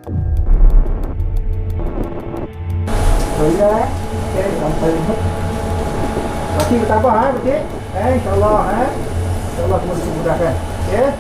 Boleh, okey, sampai. Okey, bertabah okey. InsyaAllah InsyaAllah semua dimudahkan. Okey.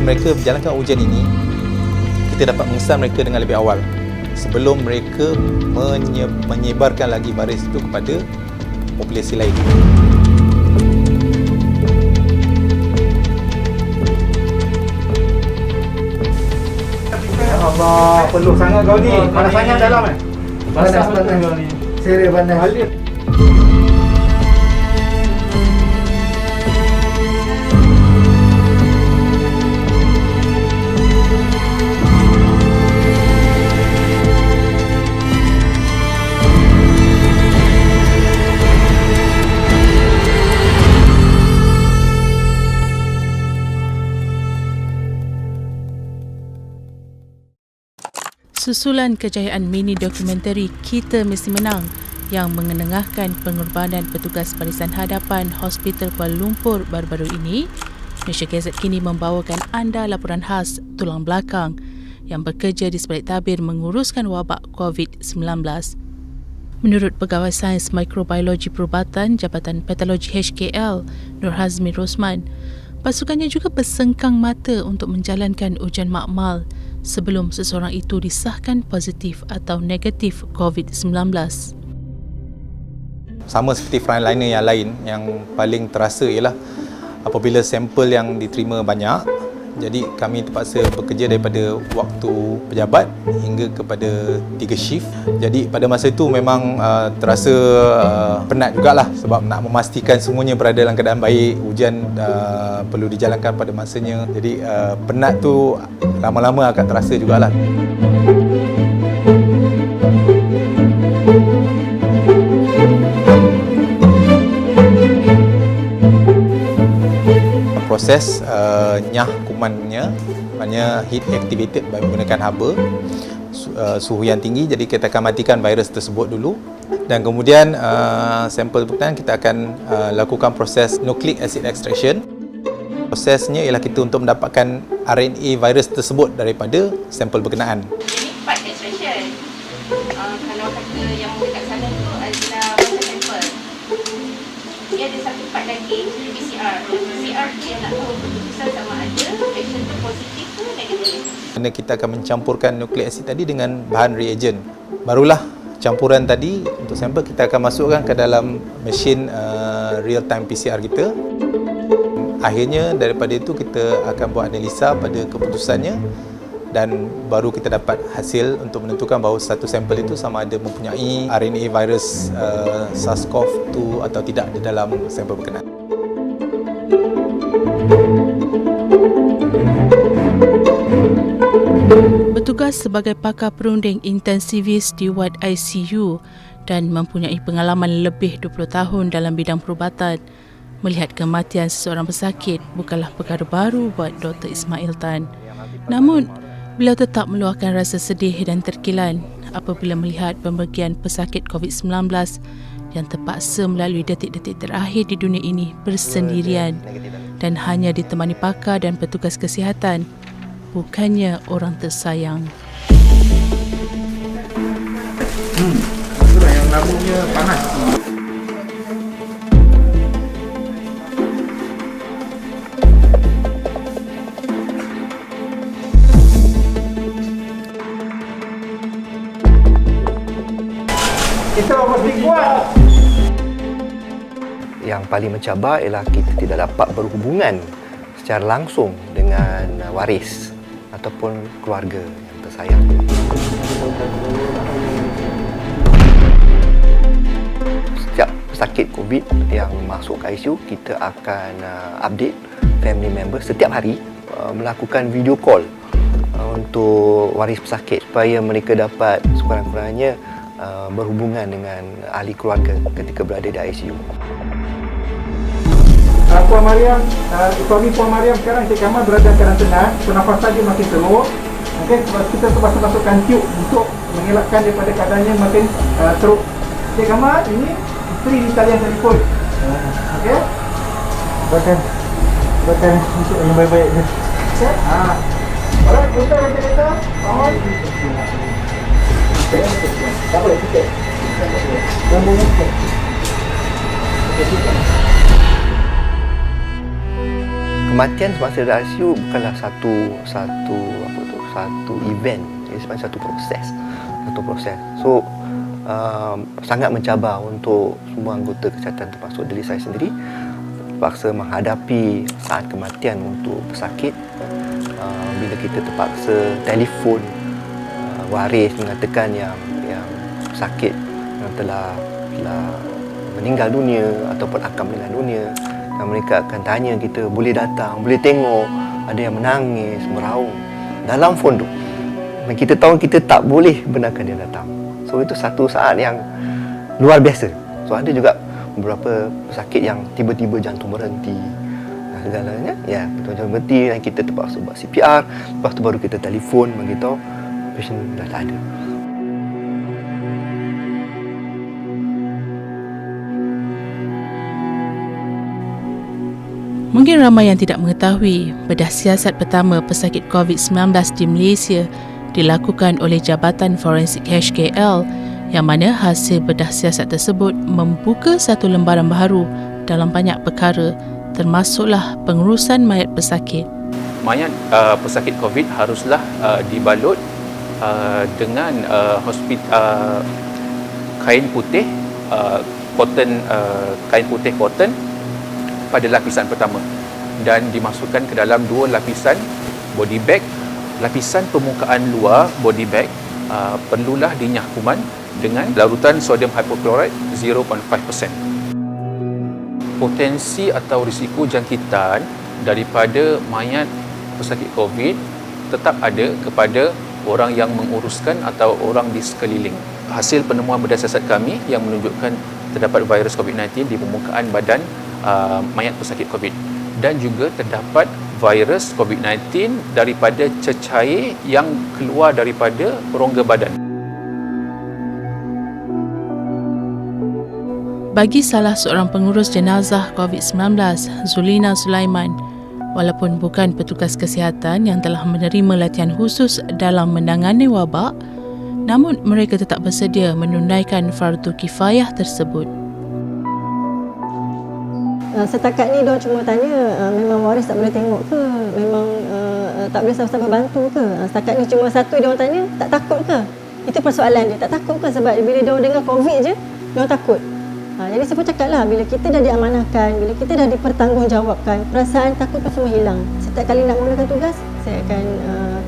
Mereka menjalankan ujian ini, kita dapat mengesan mereka dengan lebih awal sebelum mereka menyebarkan lagi virus itu kepada populasi lain. Ya Allah, peluh sangat kau ni. Panas sangat dalam Basah betul kau ni. Serius panas. Susulan kejayaan mini dokumentari Kita Mesti Menang yang mengenengahkan pengorbanan petugas barisan hadapan Hospital Kuala Lumpur baru-baru ini, Malaysia Gazette kini membawakan anda laporan khas tulang belakang yang bekerja di sebalik tabir menguruskan wabak COVID-19. Menurut Pegawai Sains Mikrobiologi Perubatan Jabatan Patologi HKL, Nur Hazmi Rosman, pasukannya juga bersengkang mata untuk menjalankan ujian makmal sebelum seseorang itu disahkan positif atau negatif COVID-19. Sama seperti frontliner yang lain, yang paling terasa ialah apabila sampel yang diterima banyak, jadi kami terpaksa bekerja daripada waktu pejabat hingga kepada 3 shift. Jadi pada masa itu memang terasa penat jugalah sebab nak memastikan semuanya berada dalam keadaan baik, ujian perlu dijalankan pada masanya. Jadi penat tu lama-lama akan terasa jugalah. Proses nyah kumannya, maknanya heat activated menggunakan haba, suhu yang tinggi, jadi kita akan matikan virus tersebut dulu dan kemudian sampel berkenaan kita akan lakukan proses nucleic acid extraction. Prosesnya ialah kita untuk mendapatkan RNA virus tersebut daripada sampel berkenaan. Ini part extraction. Kalau kata yang dekat sana tu adalah masa sampel. Dia ada satu part lagi, PCR. PCR tu yang nak tahu keputusan sama ada reaction tu positif ke negatif. Kerana kita akan mencampurkan nucleic acid tadi dengan bahan reagent. Barulah campuran tadi untuk sampel kita akan masukkan ke dalam mesin real time PCR kita. Akhirnya daripada itu kita akan buat analisa pada keputusannya dan baru kita dapat hasil untuk menentukan bahawa satu sampel itu sama ada mempunyai RNA virus SARS-CoV-2 atau tidak di dalam sampel berkenaan. Bertugas sebagai pakar perunding intensivis di wad ICU dan mempunyai pengalaman lebih 20 tahun dalam bidang perubatan, melihat kematian seseorang pesakit bukanlah perkara baru buat Dr. Ismail Tan. Namun, beliau tetap meluahkan rasa sedih dan terkilan apabila melihat pemergian pesakit COVID-19 yang terpaksa melalui detik-detik terakhir di dunia ini bersendirian dan hanya ditemani pakar dan petugas kesihatan, bukannya orang tersayang. Itulah yang lambungnya panas. Kita mesti kuat. Yang paling mencabar ialah kita tidak dapat berhubungan secara langsung dengan waris ataupun keluarga yang tersayang. Setiap pesakit COVID yang masuk ke ICU, kita akan update family member setiap hari, melakukan video call untuk waris pesakit supaya mereka dapat sekurang-kurangnya berhubungan dengan ahli keluarga ketika berada di ICU. Puan Mariam, suami Puan Mariam sekarang Encik Kamal berada dalam karantina, pernafasan dia makin teruk. Okey, kita masukkan tube untuk mengelakkan daripada keadaannya makin teruk. Okey, gambar ini isteri di talian telefon. Okey. Buatkan untuk yang baik-baik je. Okey. Alright, kita kata. On. Tak boleh sikit. Gambar sikit. Okey, sikit. Kematian semasa di ICU bukanlah satu event, ia sebenarnya satu proses. So sangat mencabar untuk semua anggota kesihatan termasuk diri saya sendiri terpaksa menghadapi saat kematian untuk pesakit. Bila kita terpaksa telefon waris mengatakan yang sakit yang telah meninggal dunia ataupun akan meninggal dunia, dan mereka akan tanya kita boleh datang, boleh tengok, ada yang menangis, meraung dalam phone tu, dan kita tahu kita tak boleh benarkan dia datang. So itu satu saat yang luar biasa. So ada juga beberapa pesakit yang tiba-tiba jantung berhenti dan segalanya, ya, jantung berhenti dan kita terpaksa buat CPR, lepas tu baru kita telefon beritahu patient dah tak ada. Mungkin ramai yang tidak mengetahui bedah siasat pertama pesakit COVID-19 di Malaysia dilakukan oleh Jabatan Forensik HKL, yang mana hasil bedah siasat tersebut membuka satu lembaran baru dalam banyak perkara, termasuklah pengurusan mayat pesakit. Mayat pesakit COVID haruslah dibalut dengan kain putih cotton pada lapisan pertama dan dimasukkan ke dalam 2 lapisan body bag. Lapisan permukaan luar body bag perlulah dinyah kuman dengan larutan sodium hypochlorite 0.5%. Potensi atau risiko jangkitan daripada mayat pesakit COVID tetap ada kepada orang yang menguruskan atau orang di sekeliling. Hasil penemuan bedah siasat kami yang menunjukkan terdapat virus COVID-19 di permukaan badan mayat pesakit COVID, dan juga terdapat virus COVID-19 daripada cecair yang keluar daripada rongga badan. Bagi salah seorang pengurus jenazah COVID-19, Zulina Sulaiman, walaupun bukan petugas kesihatan yang telah menerima latihan khusus dalam menangani wabak, namun mereka tetap bersedia menunaikan fardu kifayah tersebut. Setakat ni diorang cuma tanya memang waris tak boleh tengok ke, memang tak boleh sama-sama bantu ke. Setakat ni cuma satu diorang tanya, tak takut ke? Itu persoalan dia, tak takut ke? Sebab bila diorang dengar COVID je, diorang takut. Jadi saya pun cakap lah, bila kita dah diamanahkan, bila kita dah dipertanggungjawabkan, perasaan takut tu semua hilang. Setiap kali nak mulakan tugas, saya akan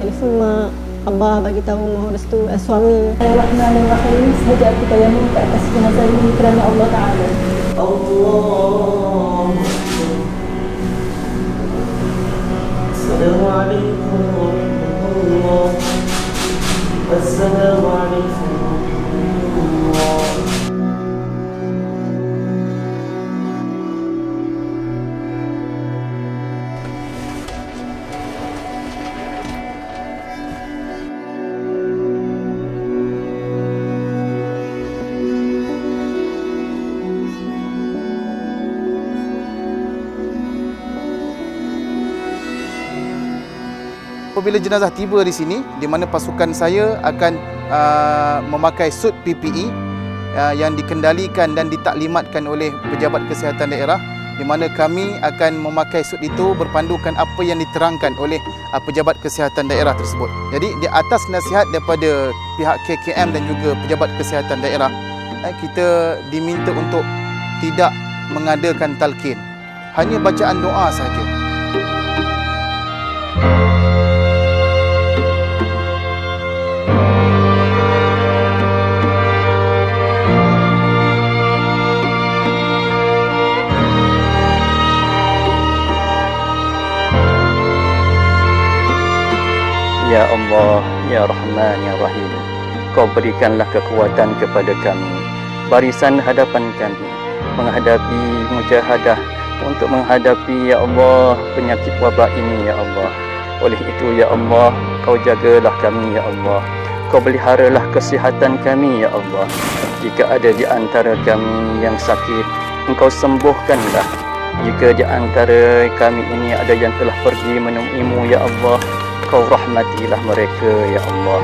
telefon mak, abah bagi tahu mohon restu suami. Bismillahirrahmanirrahim. Sahaja aku tayamum ke atas jenazah ini kerana Allah Ta'ala. Assalamualaikum warahmatullahi wabarakatuh. Assalamualaikum warahmatullahi. Apabila jenazah tiba di sini, di mana pasukan saya akan memakai suit PPE yang dikendalikan dan ditaklimatkan oleh pejabat kesihatan daerah, di mana kami akan memakai suit itu berpandukan apa yang diterangkan oleh pejabat kesihatan daerah tersebut. Jadi di atas nasihat daripada pihak KKM dan juga pejabat kesihatan daerah, kita diminta untuk tidak mengadakan talqin, hanya bacaan doa sahaja. Ya Allah, Ya Rahman, Ya Rahim, Kau berikanlah kekuatan kepada kami, barisan hadapan kami, menghadapi mujahadah, untuk menghadapi, Ya Allah, penyakit wabak ini, Ya Allah. Oleh itu ya Allah, Kau jagalah kami ya Allah. Kau peliharalah kesihatan kami ya Allah. Jika ada di antara kami yang sakit, Engkau sembuhkanlah. Jika di antara kami ini ada yang telah pergi menemuimu ya Allah, Kau rahmatilah mereka ya Allah.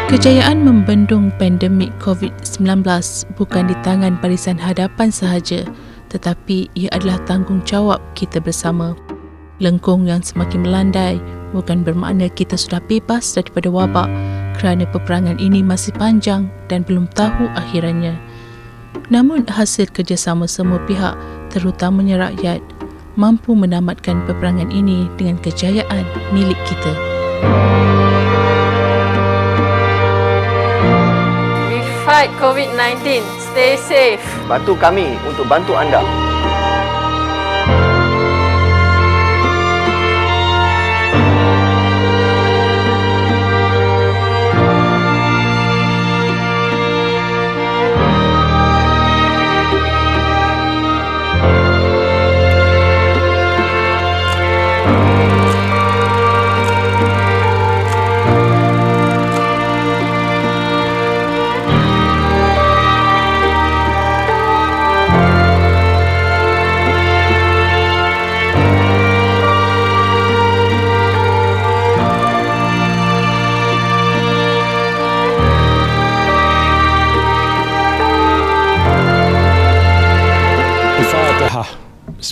Kejayaan membendung pandemik COVID-19 bukan di tangan Barisan Hadapan sahaja, tetapi ia adalah tanggungjawab kita bersama. Lengkung yang semakin melandai bukan bermakna kita sudah bebas daripada wabak, kerana peperangan ini masih panjang dan belum tahu akhirannya. Namun hasil kerjasama semua pihak, terutamanya rakyat, mampu menamatkan peperangan ini dengan kejayaan milik kita. Fight COVID-19. Stay safe. Bantu kami untuk bantu anda.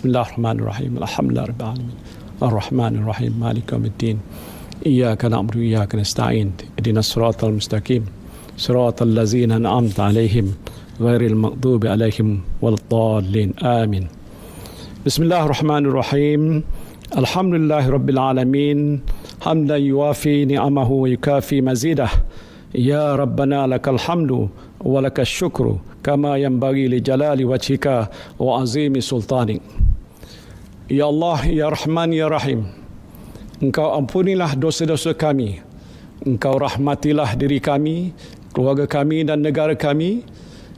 Bismillahirrahmanirrahim. Alhamdulillah rabbil alamin. Arrahmanirrahim. Maliki yaumiddin. Iyyaka na'budu wa iyyaka nasta'in. Ihdinas siratal mustaqim. Siratal ladzina an'amta 'alaihim ghairil maghdubi 'alaihim waladdallin. Amin. Bismillahirrahmanirrahim. Alhamdulillahirabbil alamin. Hamdan yuwafi ni'amahu wa yukafi mazidah. Ya Rabbana lakal hamdu wa lakal syukru kama yanbaghi li jalali wajhika wa azimi sultanik. Ya Allah, Ya Rahman, Ya Rahim, Engkau ampunilah dosa-dosa kami. Engkau rahmatilah diri kami, keluarga kami dan negara kami.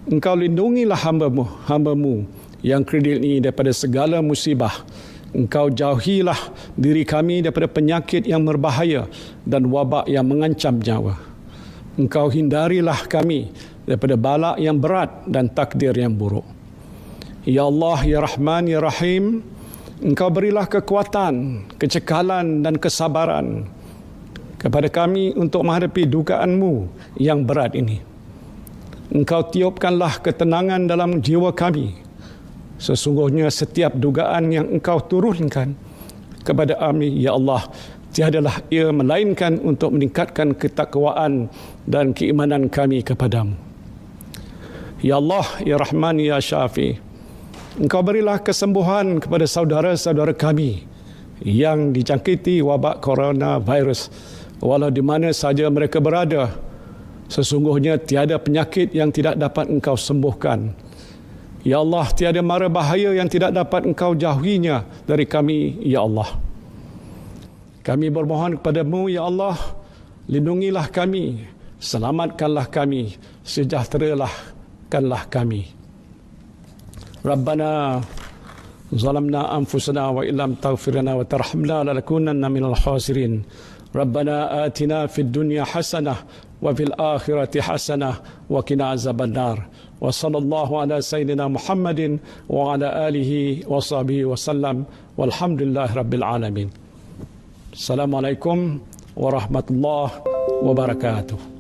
Engkau lindungilah hamba-Mu yang kredit ini daripada segala musibah. Engkau jauhilah diri kami daripada penyakit yang berbahaya dan wabak yang mengancam nyawa. Engkau hindarilah kami daripada bala yang berat dan takdir yang buruk. Ya Allah, Ya Rahman, Ya Rahim, Engkau berilah kekuatan, kecekalan dan kesabaran kepada kami untuk menghadapi dugaan-Mu yang berat ini. Engkau tiupkanlah ketenangan dalam jiwa kami. Sesungguhnya setiap dugaan yang Engkau turunkan kepada kami, Ya Allah, tiadalah ia melainkan untuk meningkatkan ketakwaan dan keimanan kami kepadamu. Ya Allah, Ya Rahman, Ya Syafi, Engkau berilah kesembuhan kepada saudara-saudara kami yang dijangkiti wabak coronavirus, walau di mana saja mereka berada. Sesungguhnya tiada penyakit yang tidak dapat Engkau sembuhkan. Ya Allah, tiada mara bahaya yang tidak dapat Engkau jauhinya dari kami, Ya Allah. Kami bermohon kepadamu, Ya Allah, lindungilah kami, selamatkanlah kami, sejahterakanlah kami. Rabbana zalamna anfusana wa illam taghfir lana wa tarhamna lanakunanna minal khasirin. Rabbana atina fid dunya hasanah wa fil akhirati hasanah wa qina azabannar. Wa sallallahu ala sayyidina Muhammadin wa ala alihi wa sahbihi wa sallam. Walhamdulillahi rabbil alamin. Assalamualaikum warahmatullahi wabarakatuh.